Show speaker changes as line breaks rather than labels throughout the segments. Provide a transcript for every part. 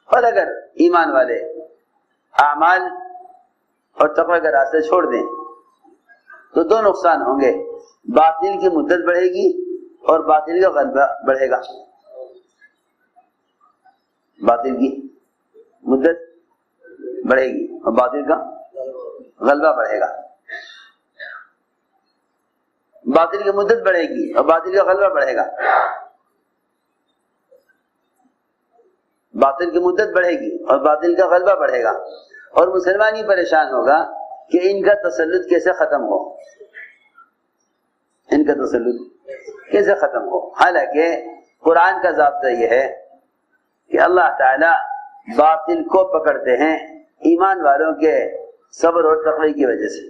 اور اگر ایمان والے اعمال اور تقوی کا راستہ چھوڑ دیں تو دو نقصان ہوں گے، باطل کی مدت بڑھے گی اور باطل کا غلبہ بڑھے گا. باطل کی مدت بڑھے گی اور باطل کا غلبہ بڑھے گا. باطل کی مدت بڑھے گی اور باطل کا غلبہ بڑھے گا. باطل کی مدت بڑھے گی اور باطل کا غلبہ بڑھے گا، اور مسلمان ہی پریشان ہوگا کہ ان کا تسلط کیسے ختم ہو، ان کا تسلط کیسے ختم ہو. حالانکہ قرآن کا ضابطہ یہ ہے کہ اللہ تعالی باطل کو پکڑتے ہیں ایمان والوں کے صبر اور تقوی کی وجہ سے.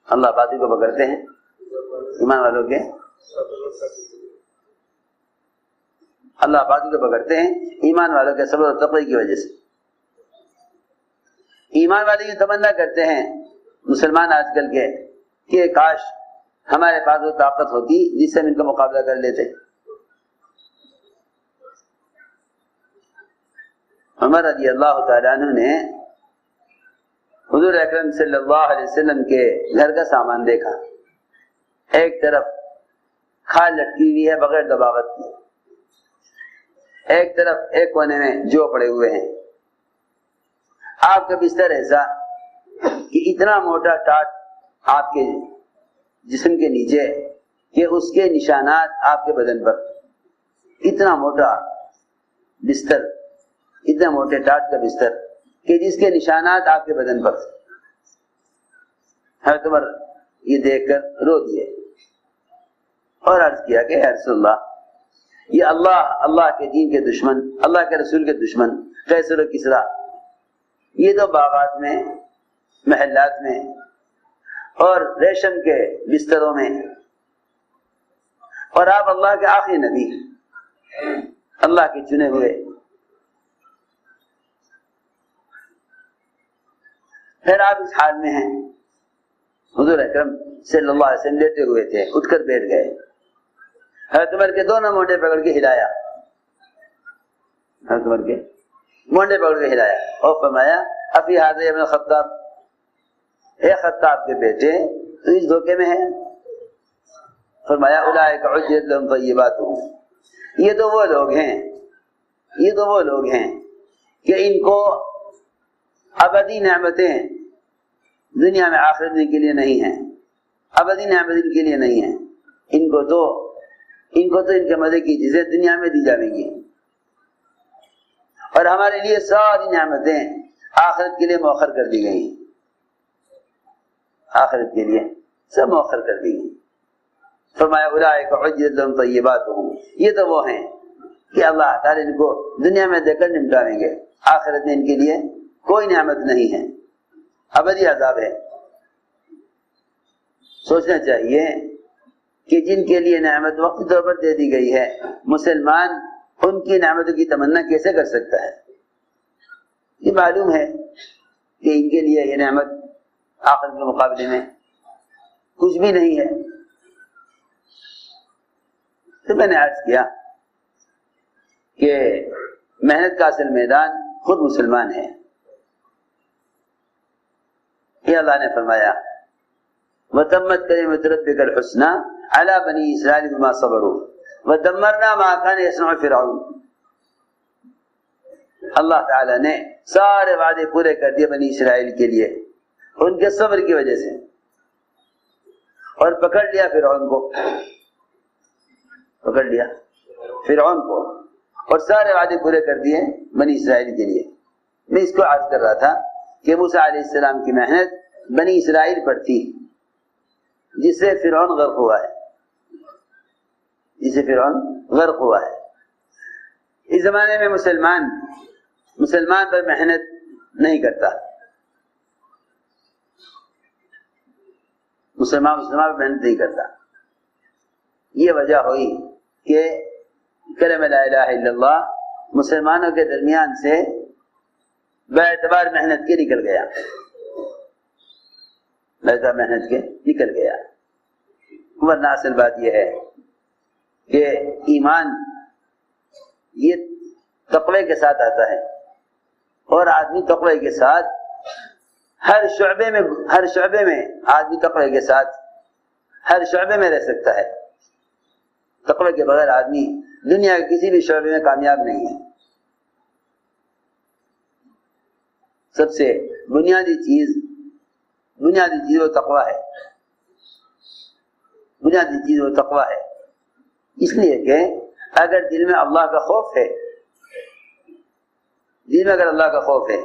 اللہ باطل کو پکڑتے ہیں ایمان والوں کے، اللہ باطل کو پکڑتے ہیں ایمان والوں کے صبر اور تقوی کی وجہ سے. ایمان والے یہ تمنا کرتے ہیں مسلمان آج کل کے کہ کاش ہمارے پاس وہ طاقت ہوتی جس سے ہم ان کا مقابلہ کر لیتے. عمر رضی اللہ تعالیٰ عنہ نے حضور اکرم صلی اللہ علیہ وسلم کے گھر کا سامان دیکھا. ایک طرف کھال لٹکی ہوئی ہے بغیر دباغت کی، ایک طرف ایک کونے میں جو پڑے ہوئے ہیں. آپ کا بستر ایسا کہ اتنا موٹا ٹاٹ آپ کے جسم کے نیچے کہ اس کے نشانات آپ کے بدن پر. اتنا موٹا بستر، اتنا موٹے ٹاٹ کا بستر کہ جس کے نشانات آپ کے بدن پر. حضرت عمر یہ دیکھ کر رو دیے اور عرض کیا کہ یا رسول اللہ، یہ اللہ کے دین کے دشمن، اللہ کے رسول کے دشمن قیصر و کسریٰ، یہ تو باغات میں، محلات میں اور ریشم کے بستروں میں، اور آپ اللہ کے آخری نبی، اللہ کے چنے ہوئے. پھر آپ اس حال میں ہیں. حضور اکرم صلی اللہ علیہ وسلم لیتے ہوئے تھے، اٹھ کر بیٹھ گئے. حضرت عمر کے دونوں مونڈے پکڑ کے ہلایا، حضرت عمر کے مونڈے پکڑ کے ہلایا اور فرمایا افی حاضر ابن خطاب، اے خطاب کے بیٹے تو اس دھوکے میں ہے. فرمایا اولئک عجلت لهم طیباتهم، یہ تو وہ لوگ ہیں، یہ تو وہ لوگ ہیں کہ ان کو ابدی نعمتیں دنیا میں آخرت کے لیے نہیں ہیں، ابدی نعمت ان کے لیے نہیں ہیں. ان کو تو ان کے مزے کی چیزیں دنیا میں دی جائیں گی، اور ہمارے لیے ساری نعمتیں آخرت کے لیے مؤخر کر دی گئی ہیں. آخرت کے لیے سب مؤخر کر دی گئی. فرمایا اولئک عجلت لهم طیباتهم، یہ تو وہ ہیں کہ اللہ تعالی ان کو دنیا میں دے کر نمٹائیں گے، آخرت میں ان کے لیے کوئی نعمت نہیں ہے، ابدی عذاب ہے. سوچنا چاہیے کہ جن کے لیے نعمت وقتی طور پر دے دی گئی ہے، مسلمان ان کی نعمتوں کی تمنا کیسے کر سکتا ہے؟ یہ معلوم ہے کہ ان کے لیے یہ نعمت آخرت کے مقابلے میں کچھ بھی نہیں ہے. تو میں نے عرض کیا کہ محنت کا اصل میدان خود مسلمان ہے. یہ اللہ نے فرمایا وَتَمَّتْ كَلِمَةُ رَبِّكَ الْحُسْنَى عَلَى بَنِي إِسْرَائِيلَ بِمَا صَبَرُوا وَدَمَّرْنَا مَا كَانَ يَصْنَعُ فِرْعَوْنُ. اللہ تعالیٰ نے سارے وعدے پورے کر دیے بنی اسرائیل کے لیے ان کے صبر کی وجہ سے، اور پکڑ لیا فرعون کو، پکڑ لیا فرعون کو، اور سارے وعدے پورے کر دیے بنی اسرائیل کے لیے. میں اس کو عرض کر رہا تھا کہ موسیٰ علیہ السلام کی محنت بنی اسرائیل پر تھی، جس سے فرعون غرق ہوا ہے، جس سے فرعون غرق ہوا ہے. اس زمانے میں مسلمان پر محنت نہیں کرتا، مسلمان پر محنت نہیں کرتا. یہ وجہ ہوئی کہ کلمہ لا الہ الا اللہ مسلمانوں کے درمیان سے بے اعتبار محنت کے نکل گیا، بے اعتبار محنت کے نکل گیا. ورنہ اصل بات یہ ہے کہ ایمان یہ تقوی کے ساتھ آتا ہے، اور آدمی تقوی کے ساتھ ہر شعبے میں آدمی تقوی کے ساتھ ہر شعبے میں رہ سکتا ہے۔ تقوی کے بغیر آدمی دنیا کے کسی بھی شعبے میں کامیاب نہیں ہے۔ سب سے بنیادی چیز وہ تقوی ہے، بنیادی چیز وہ تقوی ہے۔ اس لیے کہ اگر دل میں اللہ کا خوف ہے، دل میں اگر اللہ کا خوف ہے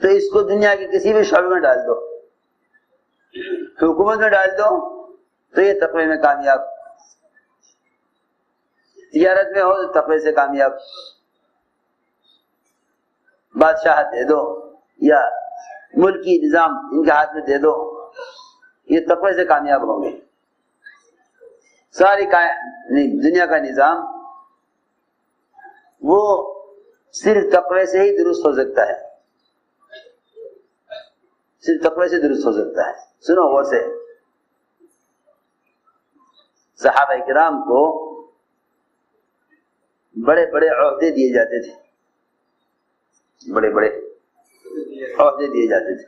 تو اس کو دنیا کے کسی بھی شعبے میں ڈال دو، حکومت میں ڈال دو تو یہ تقوی میں کامیاب، تجارت میں ہو تو تقوی سے کامیاب، بادشاہت دے دو یا ملکی نظام ان کے ہاتھ میں دے دو، یہ تقوی سے کامیاب ہوں گے۔ ساری دنیا کا نظام وہ صرف تقوی سے ہی درست ہو سکتا ہے، صرف تقوی سے درست ہو سکتا ہے۔ سنو غور سے، صحابہ کرام کو بڑے بڑے عہدے دیے جاتے تھے، بڑے بڑے عہدے دیے جاتے تھے،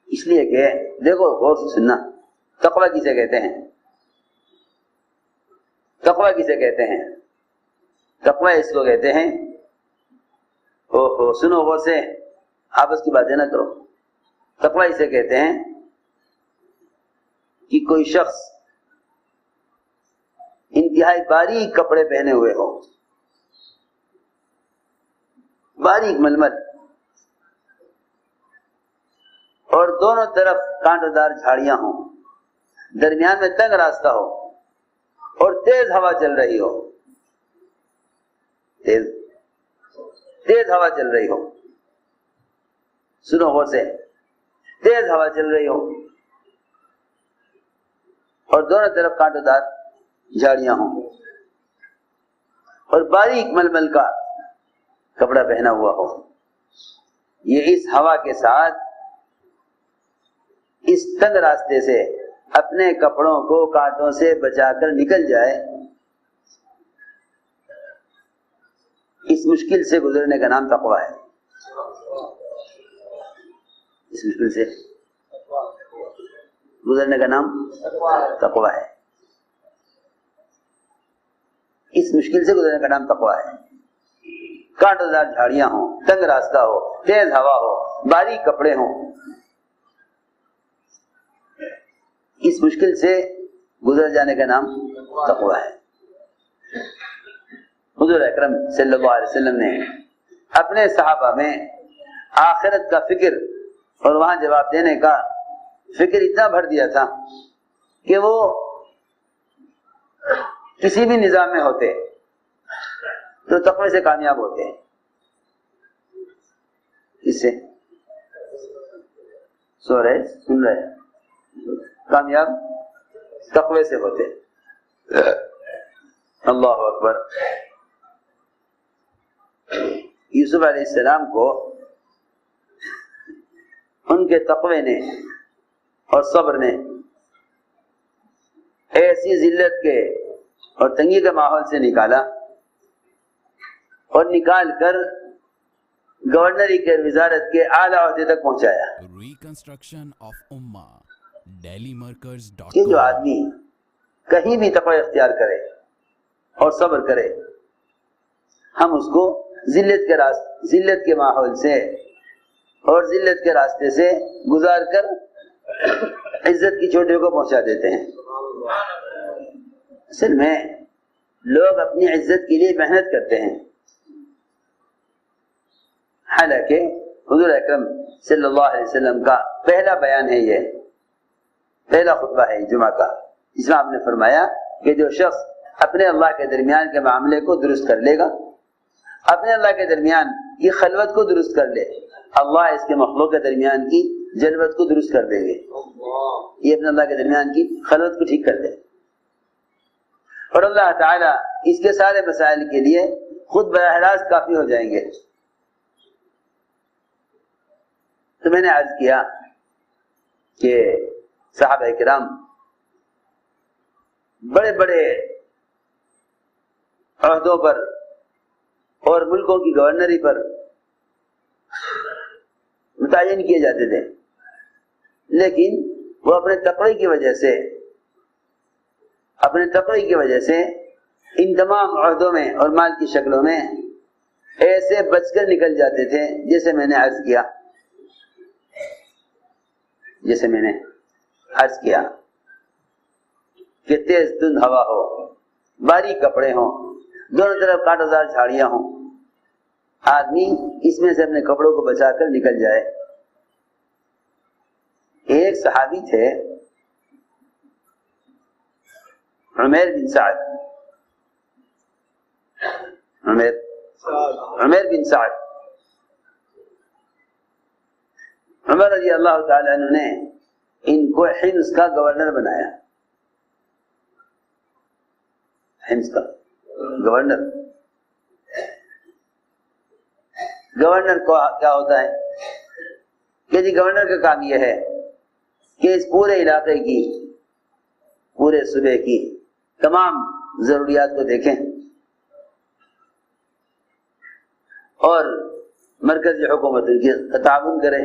اس لیے کہ دیکھو غور سے سننا، تقوی کسے کہتے ہیں؟ تقوی کسے کہتے ہیں؟ تقوی اس کو کہتے ہیں، سنو غور سے، آپس کی باتیں نہ کرو۔ تقوی اسے کہتے ہیں کہ کوئی شخص انتہائی باریک کپڑے پہنے ہوئے ہو، باریک ململ، اور دونوں طرف کانٹوں دار جھاڑیاں ہوں، درمیان میں تنگ راستہ ہو اور تیز ہوا چل رہی ہو، تیز ہوا چل رہی ہو، سنو غور سے، تیز ہوا چل رہی ہو اور دونوں طرف کانٹوں دار جھاڑیاں ہوں اور باریک ململ کا کپڑا پہنا ہوا ہو، یہ اس ہوا کے ساتھ اس تنگ راستے سے اپنے کپڑوں کو کانٹوں سے بچا کر نکل جائے، اس مشکل سے گزرنے کا نام تقوی ہے۔ اس مشکل سے گزرنے کا نام تقوی ہے، اس مشکل سے گزرنے کا نام تقوی ہے۔ کانٹوں دار جھاڑیاں ہوں، تنگ راستہ ہو، تیز ہوا ہو، باریک کپڑے ہوں، اس مشکل سے گزر جانے کا نام تقوی ہے۔ حضور اکرم صلی اللہ علیہ وسلم نے اپنے صحابہ میں آخرت کا فکر اور وہاں جواب دینے کا فکر اتنا بھر دیا تھا کہ وہ کسی بھی نظام میں ہوتے تو تقوی سے کامیاب ہوتے ہیں۔ اس سے سو رہے سن رہے کامیاب تقوی سے ہوتے۔ اللہ اکبر۔ یوسف علیہ السلام کو ان کے تقوی نے اور صبر نے ایسی ذلت کے اور تنگی کے ماحول سے نکالا اور نکال کر گورنری کے وزارت کے اعلیٰ عہدے تک پہنچایا۔ کہ جو آدمی کہیں بھی تقوی اختیار کرے اور صبر کرے، ہم اس کو ذلت کے ماحول سے اور ذلت کے راستے سے گزار کر عزت کی چوٹیوں کو پہنچا دیتے ہیں۔ اصل میں لوگ اپنی عزت کے لیے محنت کرتے ہیں، حالانکہ حضور اکرم صلی اللہ علیہ وسلم کا پہلا بیان ہے، یہ پہلا خطبہ ہے جمعہ کا، جس میں آپ نے فرمایا کہ جو شخص اپنے اللہ کے درمیان کے معاملے کو درست کر لے گا، اپنے اللہ کے درمیان کی خلوت کو درست کر لے، اللہ اس کے مخلوق کے درمیان کی جلوت کو درست کر دیں گے۔ یہ اپنے اللہ کے درمیان کی خلوت کو ٹھیک کر دے، اور اللہ تعالیٰ اس کے سارے مسائل کے لیے خود براہ راست کافی ہو جائیں گے۔ تو میں نے عرض کیا کہ صحابہ کرام بڑے بڑے عہدوں پر اور ملکوں کی گورنری پر متعین کیے جاتے تھے، لیکن وہ اپنے تقوی کی وجہ سے ان تمام عہدوں میں اور مال کی شکلوں میں ایسے بچ کر نکل جاتے تھے جیسے میں نے عرض کیا کہ تیز دھند ہوا ہو، باریک کپڑے ہوں، دونوں طرف کانٹا دار جھاڑیاں ہوں، آدمی اس میں سے اپنے کپڑوں کو بچا کر نکل جائے۔ ایک صحابی تھے عمیر بن سعد عمر رضی اللہ تعالی عنہ نے ان کو حمص کا گورنر بنایا۔ حمص کا گورنر کو کیا ہوتا ہے کہ جی گورنر کا کام یہ ہے کہ اس پورے علاقے کی، پورے صوبے کی تمام ضروریات کو دیکھیں اور مرکزی حکومت کی تعاون کرے۔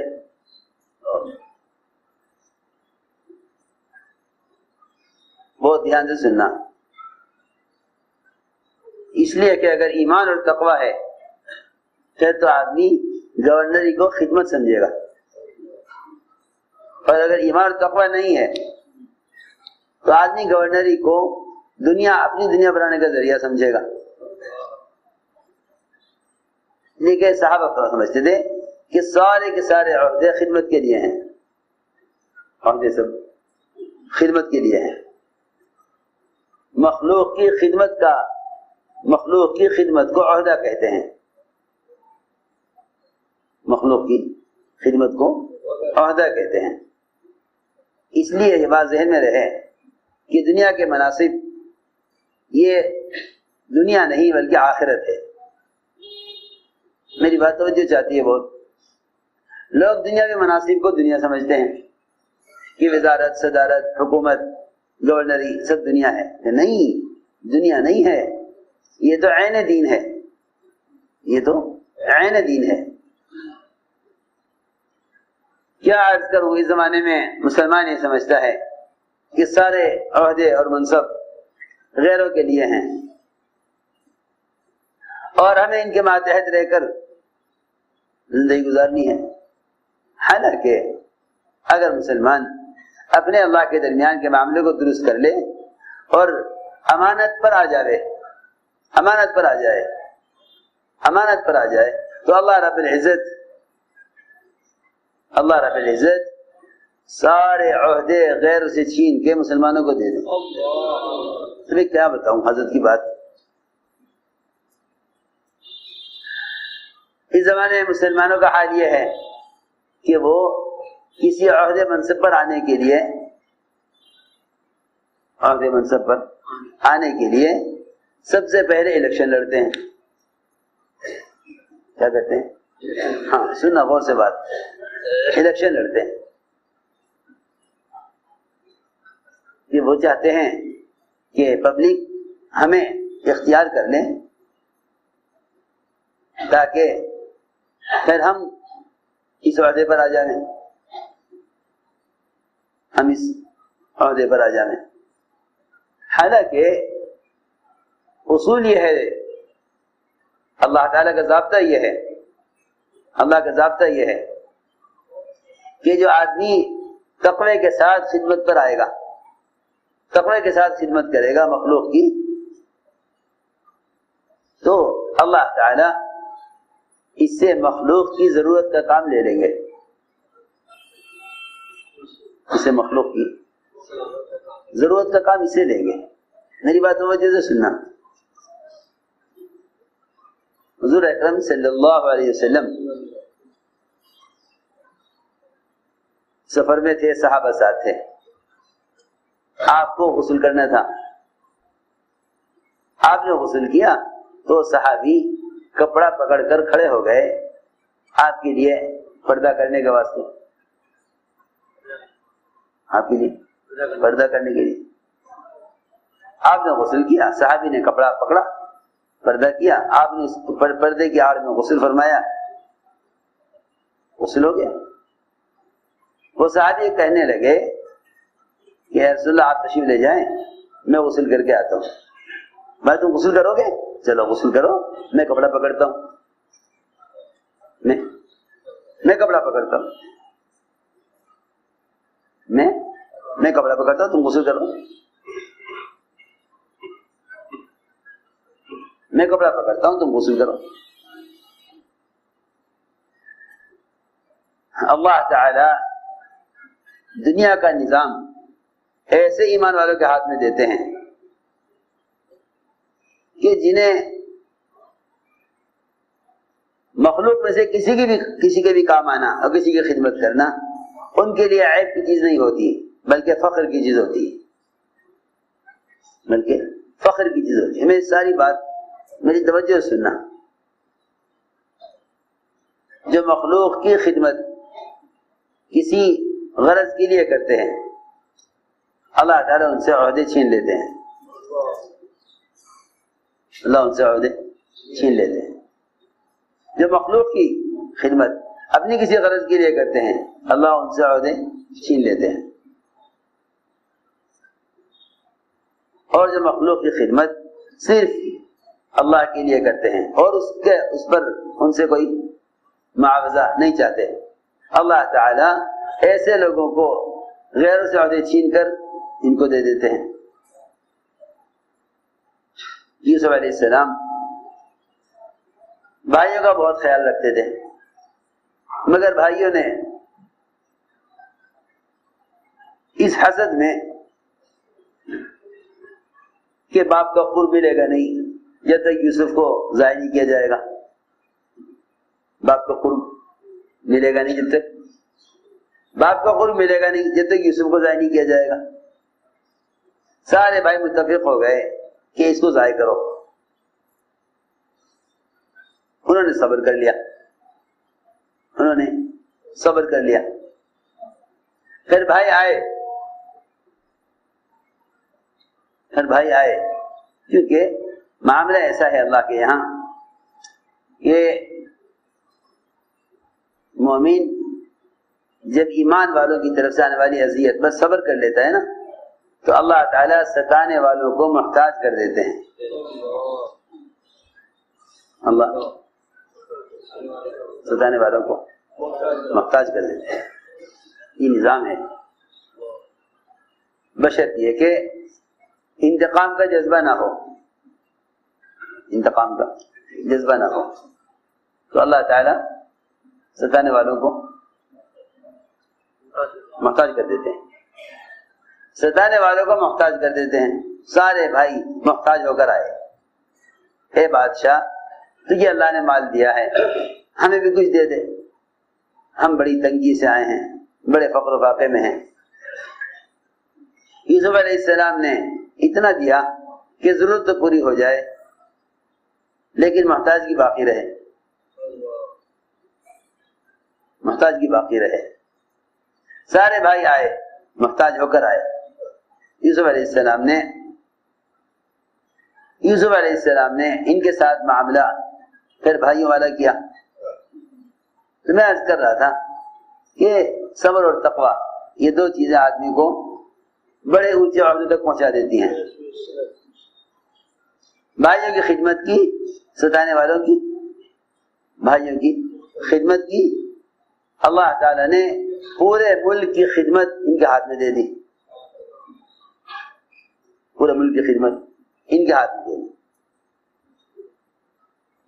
بہت دھیان سے سننا، اس لیے کہ اگر ایمان اور تقوی ہے پھر تو آدمی گورنری کو خدمت سمجھے گا، اور اگر ایمان اور تقوی نہیں ہے تو آدمی گورنری کو اپنی دنیا بنانے کا ذریعہ سمجھے گا۔ لیکن صحابہ سمجھتے تھے کہ سارے کے سارے عہدے خدمت کے لیے ہیں، عہدے سب خدمت کے لیے ہیں۔ مخلوق کی خدمت کو عہدہ کہتے ہیں، مخلوق کی خدمت کو عہدہ کہتے ہیں۔ اس لیے یہ بات ذہن میں رہے کہ دنیا کے مناصب یہ دنیا نہیں بلکہ آخرت ہے۔ میری بات توجہ چاہتی ہے بہت لوگ دنیا کے مناصب کو دنیا سمجھتے ہیں کہ وزارت، صدارت، حکومت، گورنری سب دنیا ہے۔ نہیں، دنیا نہیں ہے، یہ تو عین دین ہے، یہ تو عین دین ہے۔ کیا عرض کروں، اس زمانے میں مسلمان یہ سمجھتا ہے کہ سارے عہدے اور منصب غیروں کے لیے ہیں اور ہمیں ان کے ماتحت رہ کر زندگی گزارنی ہے۔ حالانکہ اگر مسلمان اپنے اللہ کے درمیان کے معاملے کو درست کر لے اور امانت پر آ جائے تو اللہ رب العزت سارے عہدے غیر سے چھین کے مسلمانوں کو دے دیں۔ تمہیں کیا بتاؤں حضرت کی بات۔ اس زمانے میں مسلمانوں کا حال یہ ہے کہ وہ کسی عہدے منصب پر آنے کے لیے سب سے پہلے الیکشن لڑتے ہیں۔ کیا کہتے ہیں؟ ہاں سننا غور سے بات، الیکشن لڑتے ہیں کہ وہ چاہتے ہیں کہ پبلک ہمیں اختیار کر لیں تاکہ پھر ہم اس عہدے پر آ جائیں۔ حالانکہ اصول یہ ہے، اللہ تعالیٰ کا ضابطہ یہ ہے کہ جو آدمی تقوی کے ساتھ خدمت پر آئے گا، تقوی کے ساتھ خدمت کرے گا مخلوق کی، تو اللہ تعالیٰ اس سے مخلوق کی ضرورت کا کام لے لیں گے۔ اسے مخلوق کی ضرورت کا کام اسے لیں گے۔ میری بات توجہ سے سننا۔ حضور اکرم صلی اللہ علیہ وسلم سفر میں تھے، صحابہ ساتھ تھے، آپ کو غسل کرنا تھا، آپ نے غسل کیا تو صحابی کپڑا پکڑ کر کھڑے ہو گئے آپ کے لیے پردہ کرنے کے واسطے، آپ کے لیے پردہ کرنے کے لیے۔ آپ نے غسل کیا، صحابی نے کپڑا پکڑا پردہ کیا، آپ نے اس پردے کی آڑ میں غسل فرمایا، غسل ہو گیا۔ وہ صحابی کہنے لگے کہ اے رسول اللہ آپ تشریف لے جائیں، میں غسل کر کے آتا ہوں۔ میں تم غسل کرو گے؟ چلو غسل کرو، میں کپڑا پکڑتا ہوں، میں کپڑا پکڑتا ہوں، میں کپڑا پکڑتا ہوں، تم غسل کرو۔ میں کپڑا پکڑتا ہوں، تم غسل کرو۔ اللہ تعالی دنیا کا نظام ایسے ایمان والوں کے ہاتھ میں دیتے ہیں کہ جنہیں مخلوق میں سے کسی کے بھی کام آنا اور کسی کی خدمت کرنا ان کے لیے عیب کی چیز نہیں ہوتی، بلکہ فخر کی چیز ہوتی ہے، بلکہ فخر کی چیز ہوتی ہے۔ میں ساری بات میری توجہ سننا، جو مخلوق کی خدمت کسی غرض کے لیے کرتے ہیں اللہ تعالیٰ ان سے عہدے چھین لیتے ہیں، اللہ ان سے عہدے چھین لیتے ہیں۔ جو مخلوق کی خدمت اپنی کسی غرض کے لیے کرتے ہیں اللہ ان سے عہدے چھین لیتے ہیں، اور جو مخلوق کی خدمت صرف اللہ کے لیے کرتے ہیں اور اس پر ان سے کوئی معاوضہ نہیں چاہتے، اللہ تعالیٰ ایسے لوگوں کو غیروں سے عہدے چھین کر ان کو دے دیتے ہیں۔ یوسف علیہ السلام بھائیوں کا بہت خیال رکھتے تھے، مگر بھائیوں نے اس حسد میں کہ باپ کا قرب ملے گا نہیں جب تک یوسف کو ضائع نہیں کیا جائے گا، باپ کا قرب ملے گا نہیں جب تک، باپ کا قرب ملے گا نہیں جب تک یوسف کو ضائع نہیں کیا جائے گا۔ سارے بھائی متفق ہو گئے کہ اس کو ضائع کرو، انہوں نے صبر کر لیا، انہوں نے صبر کر لیا۔ پھر بھائی آئے کیونکہ معاملہ ایسا ہے اللہ کے یہاں کہ مومن جب ایمان والوں کی طرف سے آنے والی اذیت پر صبر کر لیتا ہے نا تو اللہ تعالیٰ ستانے والوں کو محتاج کر دیتے ہیں، اللہ ستانے والوں کو محتاج کر دیتے ہیں۔ یہ نظام ہے، بشرط یہ کہ انتقام کا جذبہ نہ ہو، انتقام کا جذبہ نہ ہو تو اللہ تعالیٰ ستانے والوں کو محتاج کر دیتے ہیں، ستانے والوں کو محتاج کر دیتے ہیں۔ سارے بھائی محتاج ہو کر آئے، اے بادشاہ تجھے اللہ نے مال دیا ہے، ہمیں بھی کچھ دے دے، ہم بڑی تنگی سے آئے ہیں، بڑے فقر و فاقے میں ہیں۔ یوسف علیہ السلام نے اتنا دیا کہ ضرورت تو پوری ہو جائے لیکن محتاجگی باقی رہے، محتاجگی باقی رہے۔ سارے بھائی آئے، محتاج ہو کر آئے۔ یوسف علیہ السلام نے ان کے ساتھ معاملہ پھر بھائیوں والا کیا۔ تو میں عرض کر رہا تھا کہ صبر اور تقوی یہ دو چیزیں آدمی کو بڑے اونچے عہدے تک پہنچا دیتی ہیں۔ بھائیوں کی خدمت کی، ستانے والوں کی، بھائیوں کی خدمت کی، اللہ تعالیٰ نے پورے ملک کی خدمت ان کے ہاتھ میں دے دی، پورے ملک کی خدمت ان کے ہاتھ میں دے دی،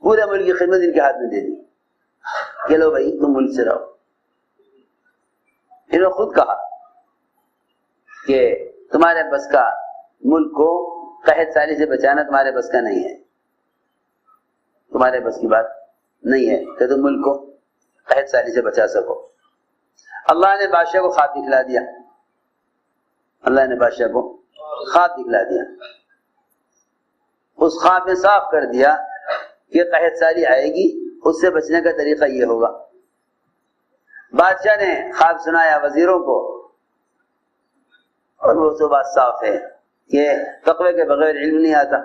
پورے ملک کی خدمت ان کے ہاتھ میں دے دی کہ لو بھائی تم ملک سے رہو۔ انہوں نے خود کہا کہ تمہارے بس کا ملک کو قحط سالی سے بچانا تمہارے بس کا نہیں ہے، تمہارے بس کی بات نہیں ہے کہ تم ملک کو قحط سالی سے بچا سکو۔ اللہ نے بادشاہ کو خواب دکھلا دیا، اللہ نے بادشاہ کو خواب دکھلا دیا، اس خواب میں صاف کر دیا کہ قحط سالی آئے گی، اس سے بچنے کا طریقہ یہ ہوگا۔ بادشاہ نے خواب سنایا وزیروں کو، اور وہ تو بات صاف ہے کہ تقوی کے بغیر علم نہیں آتا۔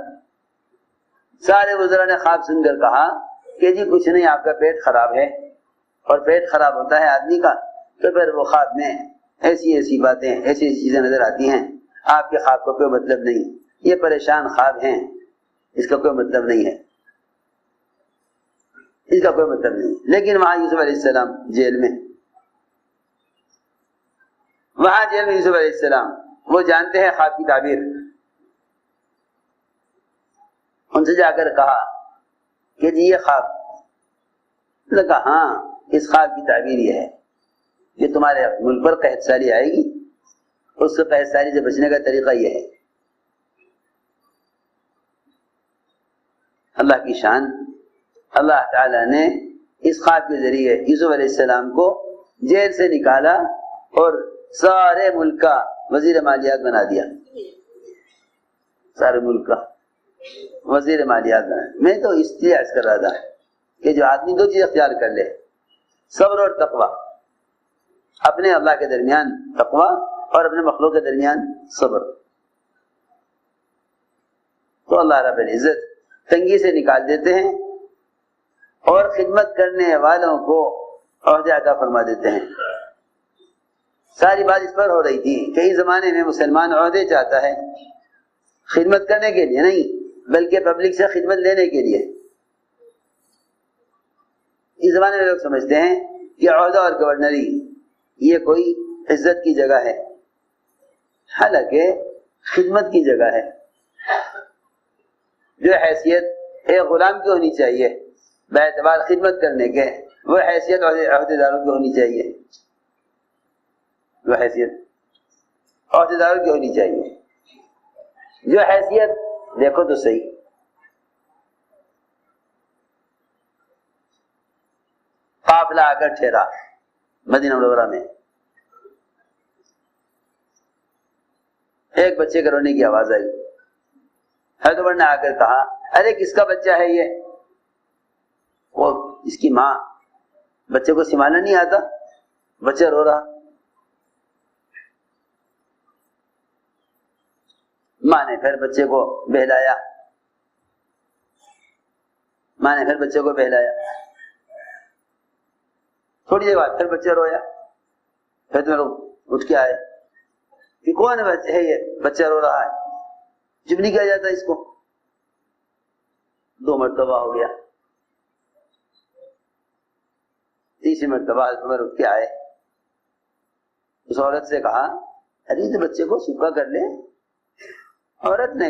سارے وزراء نے خواب سن کر کہا کہ جی کچھ نہیں، آپ کا پیٹ خراب ہے، اور پیٹ خراب ہوتا ہے آدمی کا تو پھر وہ خواب میں ایسی ایسی باتیں، ایسی ایسی چیزیں نظر آتی ہیں، آپ کے خواب کو کوئی مطلب نہیں، یہ پریشان خواب ہیں، اس کا کوئی مطلب نہیں ہے، اس کا کوئی مطلب نہیں۔ لیکن وہاں یوسف علیہ السلام جیل میں، یوسف علیہ السلام وہ جانتے ہیں خواب کی تعبیر، ان سے جا کر کہا کہ جی یہ خواب، نے کہا ہاں اس خواب کی تعبیر یہ ہے کہ تمہارے ملک پر قحط سالی آئے گی، اس سے قحط سالی سے بچنے کا طریقہ یہ ہے۔ اللہ کی شان، اللہ تعالی نے اس خواب کے ذریعے یوسف علیہ السلام کو جیل سے نکالا اور سارے ملک کا وزیر مالیات بنا دیا، سارے ملک کا وزیر مالیات بنا۔ میں تو اس لیے عرض کر رہا تھا کہ جو آدمی دو چیز اختیار کر لے، صبر اور تقوی، اپنے اللہ کے درمیان تقوی اور اپنے مخلوق کے درمیان صبر، تو اللہ رب العزت تنگی سے نکال دیتے ہیں اور خدمت کرنے والوں کو عہدہ عطا فرما دیتے ہیں۔ ساری بات اس پر ہو رہی تھی کہ اس زمانے میں مسلمان عہدے چاہتا ہے خدمت کرنے کے لیے نہیں، بلکہ پبلک سے خدمت لینے کے لیے۔ اس زمانے میں لوگ سمجھتے ہیں کہ عہدہ اور گورنری یہ کوئی عزت کی جگہ ہے، حالانکہ خدمت کی جگہ ہے۔ جو حیثیت ایک غلام کی ہونی چاہیے باعتبار خدمت کرنے کے، وہ حیثیت عہدے داروں کی ہونی چاہیے، وہ حیثیت عہدے داروں کی ہونی چاہیے۔ جو حیثیت دیکھو تو صحیح، قافلہ آ کر ٹھہرا مدینہ منورہ میں، ایک بچے کے رونے کی آواز آئی، حضرت عمر نے آ کر کہا ارے کس کا بچہ ہے یہ؟ وہ اس کی ماں، بچے کو سنبھالنا نہیں آتا، بچہ رو رہا، ماں نے پھر بچے کو بہلایا، تھوڑی دیر بعد پھر بچہ رویا، پھر تو لوگ اٹھ کے آئے کہ کون ہے یہ بچہ رو رہا ہے، چپ نہیں کیا جاتا اس کو؟ 2 مرتبہ ہو گیا، تیسری مرتبہ عمر اٹھ کے آئے، اس عورت سے کہا ارے تو بچے کو سوکھا کر لے۔ عورت نے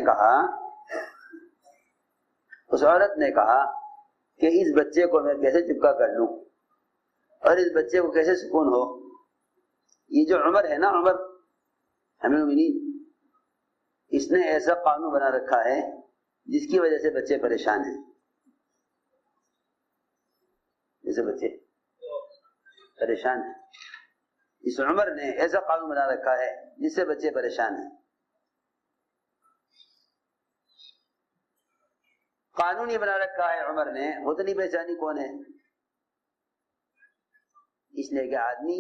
کہا کہ اس بچے کو میں کیسے چپکا کر لوں اور اس بچے کو کیسے سکون ہو؟ یہ جو عمر ہے نا، عمر امیر المومنین، اس نے ایسا قانون بنا رکھا ہے جس کی وجہ سے بچے پریشان ہیں، جیسے بچے پریشان ہیں، اس عمر نے ایسا قانون بنا رکھا ہے جس سے بچے پریشان ہیں۔ قانون یہ بنا رکھا ہے عمر نے، وہ تو نہیں پہچانی کون ہے، اس لیے کہ آدمی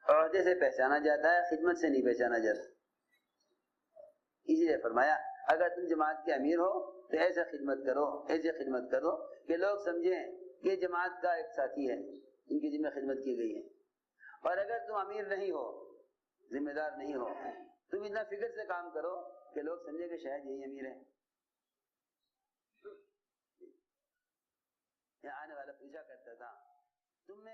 عہدے سے پہچانا جاتا ہے، خدمت سے نہیں پہچانا جاتا۔ اسی لیے فرمایا اگر تم جماعت کے امیر ہو تو ایسے خدمت کرو کہ لوگ سمجھیں کہ جماعت کا ایک ساتھی ہے، ان کی ذمہ خدمت کی گئی ہے۔ اور اگر تم امیر نہیں ہو، ذمہ دار نہیں ہو، تم اتنا فکر سے کام کرو کہ لوگ سمجھیں کہ شاید یہی امیر ہے۔ یہاں آنے والا پوچھا کرتا تھا